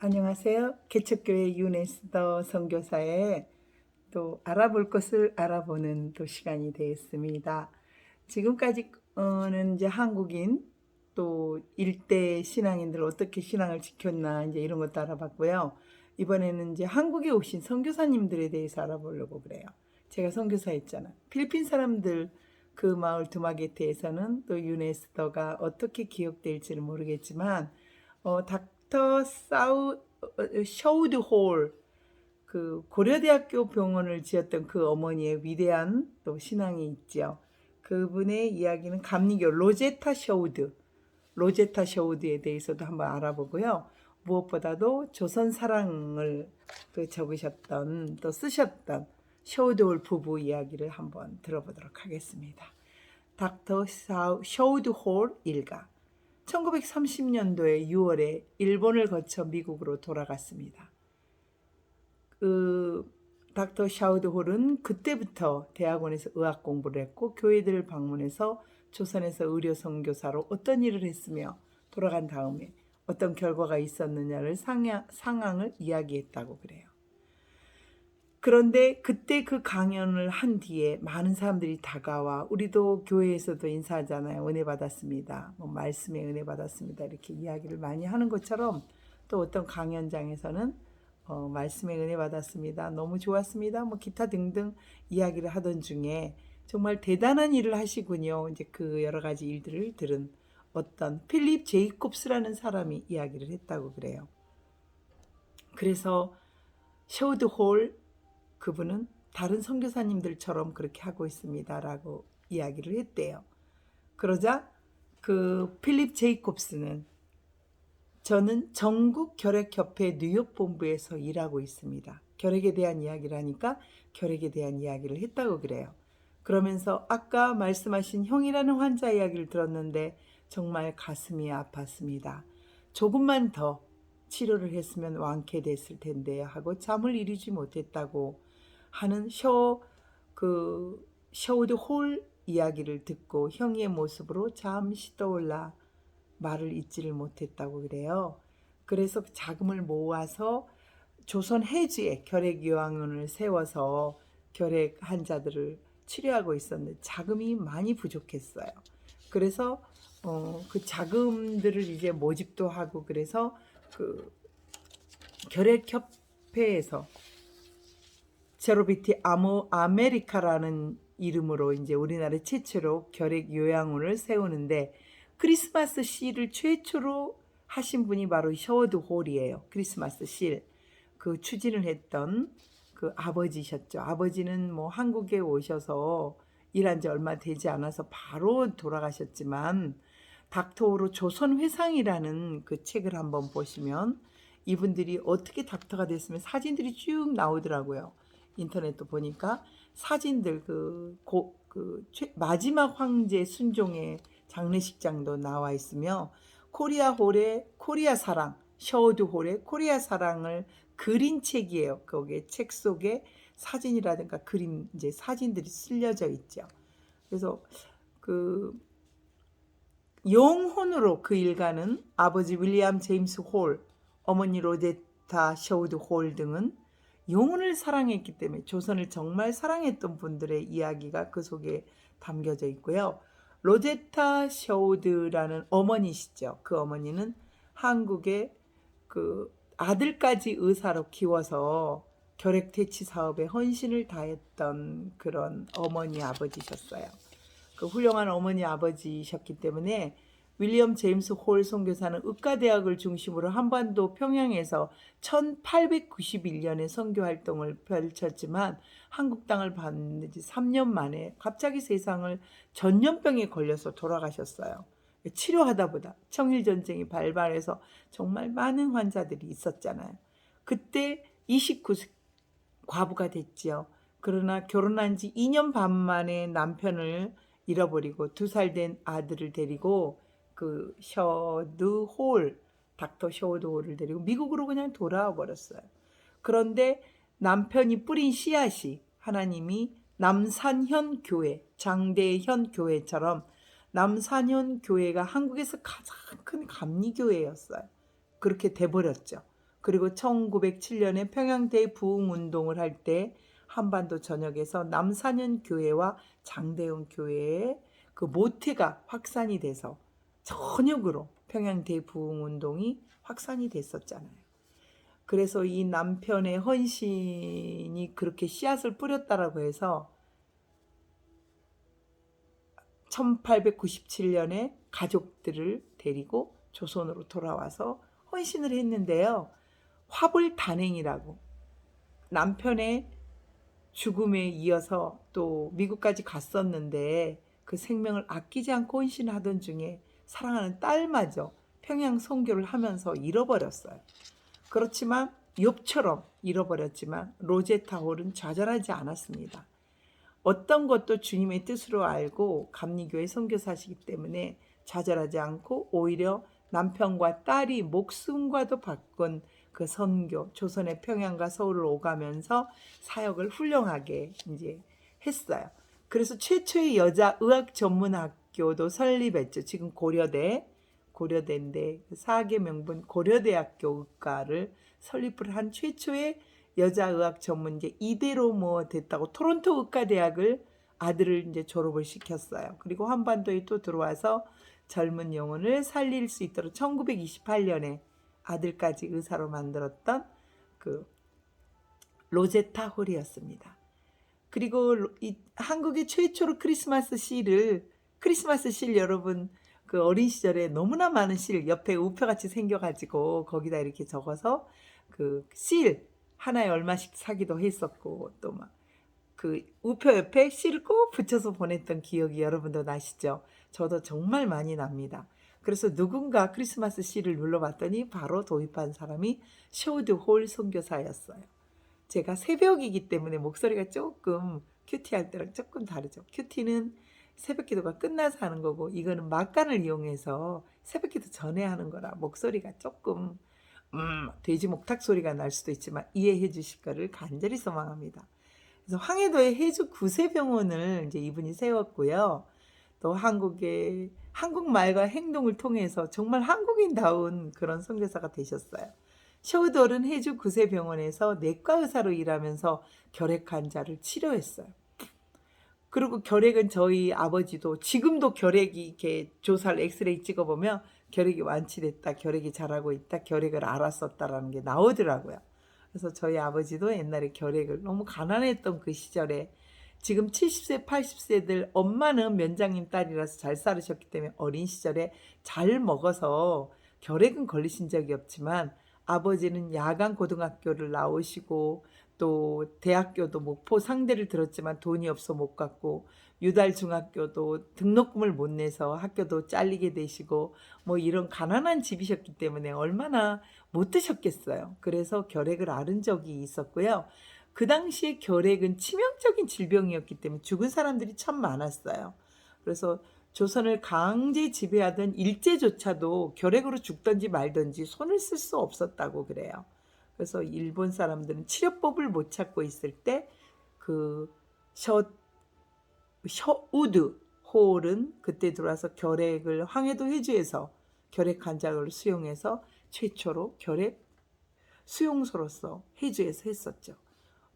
안녕하세요. 개척교회 유네스더 선교사의 또 알아볼 것을 알아보는 또 시간이 되었습니다. 지금까지는 이제 한국인 또 일대 신앙인들 어떻게 신앙을 지켰나 이제 이런 것도 알아봤고요. 이번에는 이제 한국에 오신 선교사님들에 대해서 알아보려고 그래요. 제가 선교사였잖아요. 필리핀 사람들 그 마을 두마게트에서는 또 유네스더가 어떻게 기억될지는 모르겠지만 닥터 셔우드 홀 그 고려대학교 병원을 지었던 그 어머니의 위대한 또 신앙이 있죠. 그분의 이야기는 감리교 로제타 셔우드에 대해서도 한번 알아보고요. 무엇보다도 조선 사랑을 적으셨던 또 쓰셨던 셔우드 홀 부부 이야기를 한번 들어보도록 하겠습니다. 닥터 셔우드 홀 일가 1930년도에 6월에 일본을 거쳐 미국으로 돌아갔습니다. 닥터 샤우드 홀은 그때부터 대학원에서 의학 공부를 했고 교회들을 방문해서 조선에서 의료 선교사로 어떤 일을 했으며 돌아간 다음에 어떤 결과가 있었느냐를 상황을 이야기했다고 그래요. 그런데 그때 그 강연을 한 뒤에 많은 사람들이 다가와 우리도 교회에서도 인사하잖아요. 은혜 받았습니다. 말씀에 은혜 받았습니다. 이렇게 이야기를 많이 하는 것처럼 또 어떤 강연장에서는 말씀에 은혜 받았습니다. 너무 좋았습니다. 기타 등등 이야기를 하던 중에 정말 대단한 일을 하시군요. 이제 그 여러 가지 일들을 들은 어떤 필립 제이콥스라는 사람이 이야기를 했다고 그래요. 그래서 셔우드 홀 그분은 다른 선교사님들처럼 그렇게 하고 있습니다라고 이야기를 했대요. 그러자 그 필립 제이콥스는 저는 전국 결핵협회 뉴욕 본부에서 일하고 있습니다. 결핵에 대한 이야기를 하니까 결핵에 대한 이야기를 했다고 그래요. 그러면서 아까 말씀하신 형이라는 환자 이야기를 들었는데 정말 가슴이 아팠습니다. 조금만 더 치료를 했으면 완쾌됐을 텐데요 하고 잠을 이루지 못했다고 하는 셔우드 홀 이야기를 듣고 형의 모습으로 잠시 떠올라 말을 잇지를 못했다고 그래요. 그래서 자금을 모아서 조선 해주에 결핵요양원을 세워서 결핵 환자들을 치료하고 있었는데 자금이 많이 부족했어요. 그래서 그 자금들을 이제 모집도 하고 그래서 그 결핵협회에서 제로비티 아메리카라는 이름으로 이제 우리나라 최초로 결핵 요양원을 세우는데 크리스마스 시를 최초로 하신 분이 바로 셔워드 홀이에요. 크리스마스 시 그 추진을 했던 그 아버지셨죠. 아버지는 한국에 오셔서 일한 지 얼마 되지 않아서 바로 돌아가셨지만 닥터로 조선회상이라는 그 책을 한번 보시면 이분들이 어떻게 닥터가 됐으면 사진들이 쭉 나오더라고요. 인터넷도 보니까 사진들 마지막 황제 순종의 장례식장도 나와 있으며 코리아 사랑 셔우드 홀의 코리아 사랑을 그린 책이에요. 거기에 책 속에 사진이라든가 그림 이제 사진들이 실려져 있죠. 그래서 그 영혼으로 그 일가는 아버지 윌리엄 제임스 홀, 어머니 로제타 셔우드 홀 등은 영혼을 사랑했기 때문에 조선을 정말 사랑했던 분들의 이야기가 그 속에 담겨져 있고요. 로제타 셔우드라는 어머니시죠. 그 어머니는 한국의 그 아들까지 의사로 키워서 결핵 퇴치 사업에 헌신을 다했던 그런 어머니 아버지셨어요. 그 훌륭한 어머니 아버지셨기 때문에 윌리엄 제임스 홀 선교사는 의과대학을 중심으로 한반도 평양에서 1891년에 선교 활동을 펼쳤지만 한국 땅을 받는 지 3년 만에 갑자기 세상을 전염병에 걸려서 돌아가셨어요. 치료하다 보다 청일전쟁이 발발해서 정말 많은 환자들이 있었잖아요. 그때 29세 과부가 됐지요. 그러나 결혼한 지 2년 반 만에 남편을 잃어버리고 2살 된 아들을 데리고 그 닥터 셔우드 홀을 데리고 미국으로 그냥 돌아와 버렸어요. 그런데 남편이 뿌린 씨앗이 하나님이 남산현 교회, 장대현 교회처럼 남산현 교회가 한국에서 가장 큰 감리교회였어요. 그렇게 돼버렸죠. 그리고 1907년에 평양 대부흥 운동을 할 때 한반도 전역에서 남사년 교회와 장대웅 교회의 그 모태가 확산이 돼서 전역으로 평양 대부흥 운동이 확산이 됐었잖아요. 그래서 이 남편의 헌신이 그렇게 씨앗을 뿌렸다라고 해서 1897년에 가족들을 데리고 조선으로 돌아와서 헌신을 했는데요. 화불 단행이라고 남편의 죽음에 이어서 또 미국까지 갔었는데 그 생명을 아끼지 않고 헌신하던 중에 사랑하는 딸마저 평양 선교를 하면서 잃어버렸어요. 그렇지만 욥처럼 잃어버렸지만 로제타 홀은 좌절하지 않았습니다. 어떤 것도 주님의 뜻으로 알고 감리교회 선교사시기 때문에 좌절하지 않고 오히려 남편과 딸이 목숨과도 바꾼 그 선교, 조선의 평양과 서울을 오가면서 사역을 훌륭하게 이제 했어요. 그래서 최초의 여자 의학 전문 학교도 설립했죠. 지금 고려대인데 사계 명분 고려대학교 의과를 설립을 한 최초의 여자의학 전문제 이대로 뭐 됐다고 토론토 의과대학을 아들을 이제 졸업을 시켰어요. 그리고 한반도에 또 들어와서 젊은 영혼을 살릴 수 있도록 1928년에 아들까지 의사로 만들었던 그 로제타 홀이었습니다. 그리고 한국의 최초로 크리스마스 실 여러분 그 어린 시절에 너무나 많은 실 옆에 우표같이 생겨가지고 거기다 이렇게 적어서 그 실 하나에 얼마씩 사기도 했었고 또 막 그 우표 옆에 실을 꼭 붙여서 보냈던 기억이 여러분도 나시죠? 저도 정말 많이 납니다. 그래서 누군가 크리스마스 실을 눌러봤더니 바로 도입한 사람이 셔우드 홀 선교사였어요. 제가 새벽이기 때문에 목소리가 조금 큐티할 때랑 조금 다르죠. 큐티는 새벽 기도가 끝나서 하는 거고 이거는 막간을 이용해서 새벽 기도 전에 하는 거라 목소리가 조금 돼지 목탁 소리가 날 수도 있지만 이해해 주실 거를 간절히 소망합니다. 그래서 황해도에 해주 구세병원을 이제 이분이 세웠고요. 또 한국말과 행동을 통해서 정말 한국인다운 그런 선교사가 되셨어요. 셔우돌은 해주 구세병원에서 내과 의사로 일하면서 결핵 환자를 치료했어요. 그리고 결핵은 저희 아버지도 지금도 결핵이 이렇게 조사를 엑스레이 찍어보면 결핵이 완치됐다, 결핵이 잘하고 있다, 결핵을 알았었다라는 게 나오더라고요. 그래서 저희 아버지도 옛날에 결핵을 너무 가난했던 그 시절에 지금 70세, 80세들 엄마는 면장님 딸이라서 잘 살으셨기 때문에 어린 시절에 잘 먹어서 결핵은 걸리신 적이 없지만 아버지는 야간 고등학교를 나오시고 또 대학교도 목포 상대를 들었지만 돈이 없어 못 갔고 유달 중학교도 등록금을 못 내서 학교도 잘리게 되시고 뭐 이런 가난한 집이셨기 때문에 얼마나 못 드셨겠어요. 그래서 결핵을 앓은 적이 있었고요. 그 당시에 결핵은 치명적인 질병이었기 때문에 죽은 사람들이 참 많았어요. 그래서 조선을 강제 지배하던 일제조차도 결핵으로 죽든지 말든지 손을 쓸 수 없었다고 그래요. 그래서 일본 사람들은 치료법을 못 찾고 있을 때 그 셔우드 홀은 그때 들어와서 결핵을 황해도 해주에서 결핵 환자를 수용해서 최초로 결핵 수용소로서 해주에서 했었죠.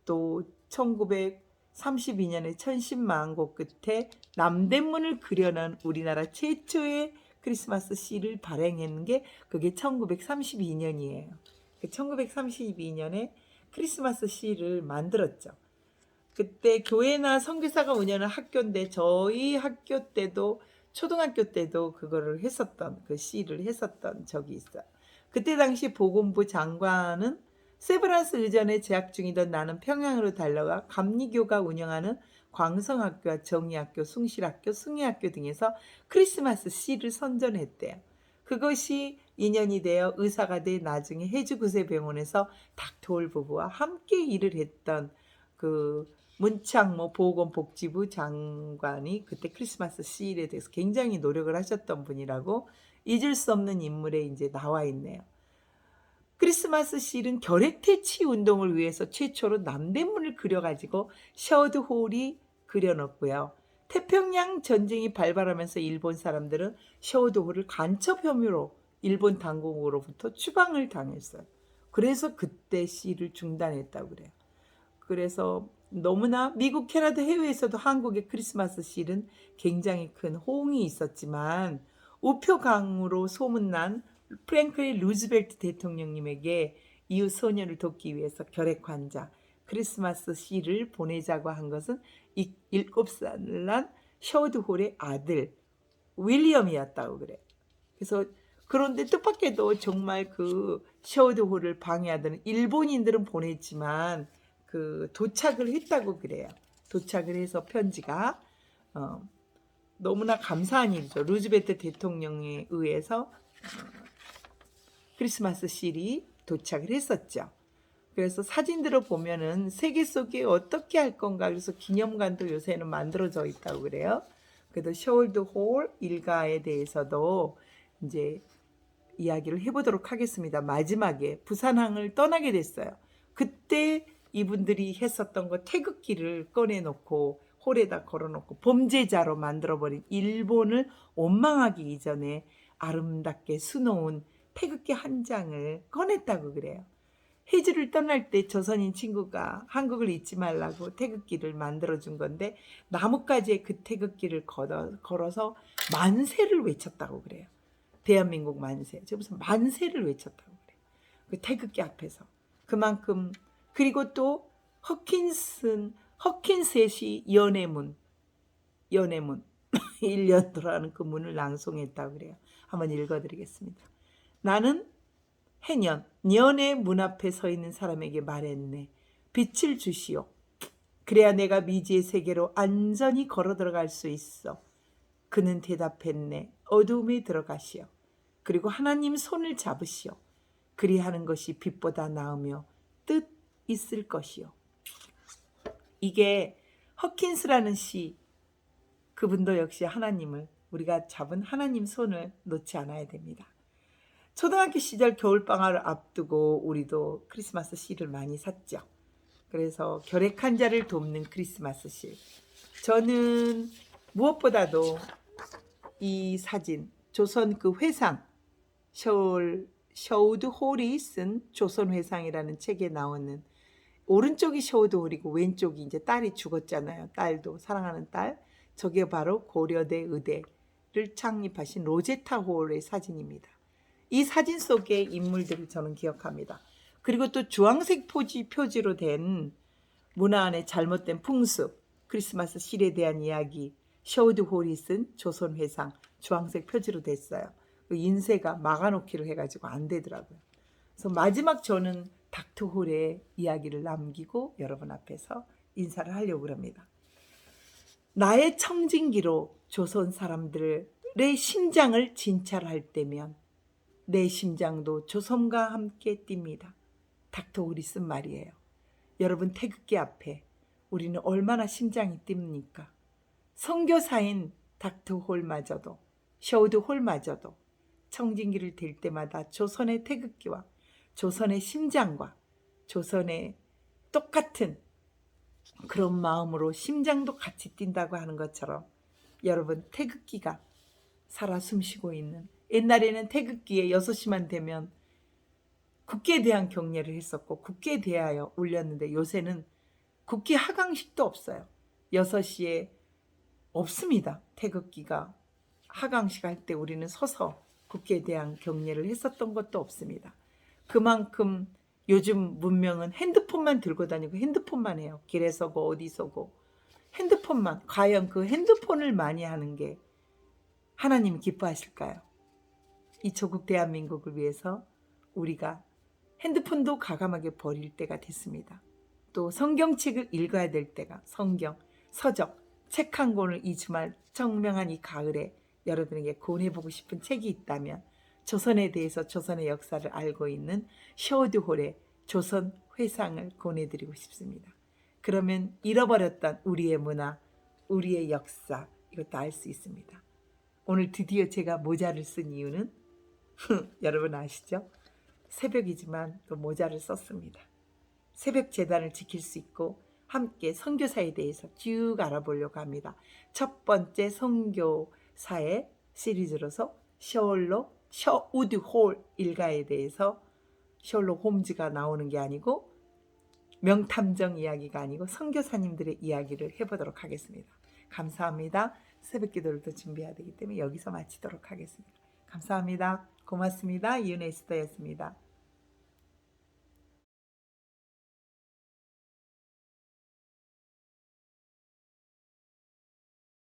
또 1932년에 천신만고 끝에 남대문을 그려놓은 우리나라 최초의 크리스마스 시를 발행한 게 그게 1932년이에요. 1932년에 크리스마스 시를 만들었죠. 그때 교회나 선교사가 운영하는 학교인데 저희 학교 때도 초등학교 때도 그거를 했었던 그 시를 했었던 적이 있어요. 그때 당시 보건부 장관은 세브란스 의전에 재학 중이던 나는 평양으로 달려가 감리교가 운영하는 광성학교와 정의학교, 숭실학교, 승희학교 등에서 크리스마스 시를 선전했대요. 그것이 인연이 되어 의사가 돼 나중에 해주구세병원에서 닥터홀 부부와 함께 일을 했던 그 문창모 보건복지부 장관이 그때 크리스마스 시일에 대해서 굉장히 노력을 하셨던 분이라고 잊을 수 없는 인물에 이제 나와 있네요. 크리스마스 시일은 결핵 퇴치 운동을 위해서 최초로 남대문을 그려가지고 셔우드 홀이 그려놓고요. 태평양 전쟁이 발발하면서 일본 사람들은 셔우드 홀을 간첩 혐의로 일본 당국으로부터 추방을 당했어요. 그래서 그때 시를 중단했다고 그래요. 그래서 너무나 미국, 캐나다 해외에서도 한국의 크리스마스 시는 굉장히 큰 호응이 있었지만 우표강으로 소문난 프랭클린 루즈벨트 대통령님에게 이웃 소년을 돕기 위해서 결핵환자 크리스마스 시를 보내자고 한 것은 7살 난 셔드 홀의 아들 윌리엄이었다고 그래. 그래서 그런데 뜻밖에도 정말 그 셔드 홀을 방해하던 일본인들은 보냈지만 그 도착을 했다고 그래요. 도착을 해서 편지가 너무나 감사한 일이죠. 루즈벨트 대통령에 의해서 크리스마스 실이 도착을 했었죠. 그래서 사진들을 보면은 세계 속에 어떻게 할 건가 그래서 기념관도 요새는 만들어져 있다고 그래요. 그래도 셔드 홀 일가에 대해서도 이제 이야기를 해보도록 하겠습니다. 마지막에 부산항을 떠나게 됐어요. 그때 이분들이 했었던 거 태극기를 꺼내놓고 홀에다 걸어놓고 범죄자로 만들어버린 일본을 원망하기 이전에 아름답게 수놓은 태극기 한 장을 꺼냈다고 그래요. 해주를 떠날 때 조선인 친구가 한국을 잊지 말라고 태극기를 만들어준 건데 나뭇가지에 그 태극기를 걸어서 만세를 외쳤다고 그래요. 대한민국 만세. 저 무슨 만세를 외쳤다고 그래요. 그 태극기 앞에서. 그만큼 그리고 또 허킨스의 시 연애문 1년 돌아가는 그 문을 낭송했다고 그래요. 한번 읽어드리겠습니다. 나는 해년 년의 문 앞에 서 있는 사람에게 말했네. 빛을 주시오. 그래야 내가 미지의 세계로 안전히 걸어 들어갈 수 있어. 그는 대답했네. 어두움에 들어가시오. 그리고 하나님 손을 잡으시오. 그리하는 것이 빛보다 나으며 뜻 있을 것이요. 이게 허킨스라는 시, 그분도 역시 하나님을, 우리가 잡은 하나님 손을 놓지 않아야 됩니다. 초등학교 시절 겨울방학을 앞두고 우리도 크리스마스 시를 많이 샀죠. 그래서 결핵 환자를 돕는 크리스마스 시. 저는 무엇보다도 이 사진, 조선 그 회상, 셔우드 홀이 쓴 조선 회상이라는 책에 나오는 오른쪽이 셔우드 홀이고 왼쪽이 이제 딸이 죽었잖아요. 딸도 사랑하는 딸. 저게 바로 고려대 의대를 창립하신 로제타 홀의 사진입니다. 이 사진 속의 인물들을 저는 기억합니다. 그리고 또 주황색 표지로 된 문화 안의 잘못된 풍습, 크리스마스 실에 대한 이야기, 셔우드 홀이 쓴 조선 회상, 주황색 표지로 됐어요. 그 인쇄가 막아놓기를 해가지고 안 되더라고요. 그래서 마지막 저는 닥터 홀의 이야기를 남기고 여러분 앞에서 인사를 하려고 합니다. 나의 청진기로 조선 사람들의 심장을 진찰할 때면 내 심장도 조선과 함께 뜁니다. 닥터 홀이 쓴 말이에요. 여러분 태극기 앞에 우리는 얼마나 심장이 뜁니까? 선교사인 닥터 홀마저도 셔우드 홀마저도 청진기를 댈 때마다 조선의 태극기와 조선의 심장과 조선의 똑같은 그런 마음으로 심장도 같이 뛴다고 하는 것처럼 여러분 태극기가 살아 숨쉬고 있는, 옛날에는 태극기에 6시만 되면 국기에 대한 경례를 했었고 국기에 대하여 울렸는데 요새는 국기 하강식도 없어요. 6시에 없습니다. 태극기가 하강식 할 때 우리는 서서 국기에 대한 경례를 했었던 것도 없습니다. 그만큼 요즘 문명은 핸드폰만 들고 다니고 핸드폰만 해요. 길에 서고 어디 서고 핸드폰만. 과연 그 핸드폰을 많이 하는 게 하나님이 기뻐하실까요? 이 조국 대한민국을 위해서 우리가 핸드폰도 과감하게 버릴 때가 됐습니다. 또 성경책을 읽어야 될 때가, 성경, 서적, 책 한 권을 이 주말 청명한 이 가을에 여러분에게 권해보고 싶은 책이 있다면 조선에 대해서 조선의 역사를 알고 있는 셔우드 홀의 조선 회상을 권해드리고 싶습니다. 그러면 잃어버렸던 우리의 문화, 우리의 역사 이것도 알 수 있습니다. 오늘 드디어 제가 모자를 쓴 이유는 여러분 아시죠? 새벽이지만 또 모자를 썼습니다. 새벽 재단을 지킬 수 있고 함께 선교사에 대해서 쭉 알아보려고 합니다. 첫 번째 선교사의 시리즈로서 셔우드 홀 일가에 대해서 셜록 홈즈가 나오는 게 아니고 명탐정 이야기가 아니고 선교사님들의 이야기를 해보도록 하겠습니다. 감사합니다. 새벽 기도를 또 준비해야 되기 때문에 여기서 마치도록 하겠습니다. 감사합니다. 고맙습니다. 이은혜 에스더였습니다.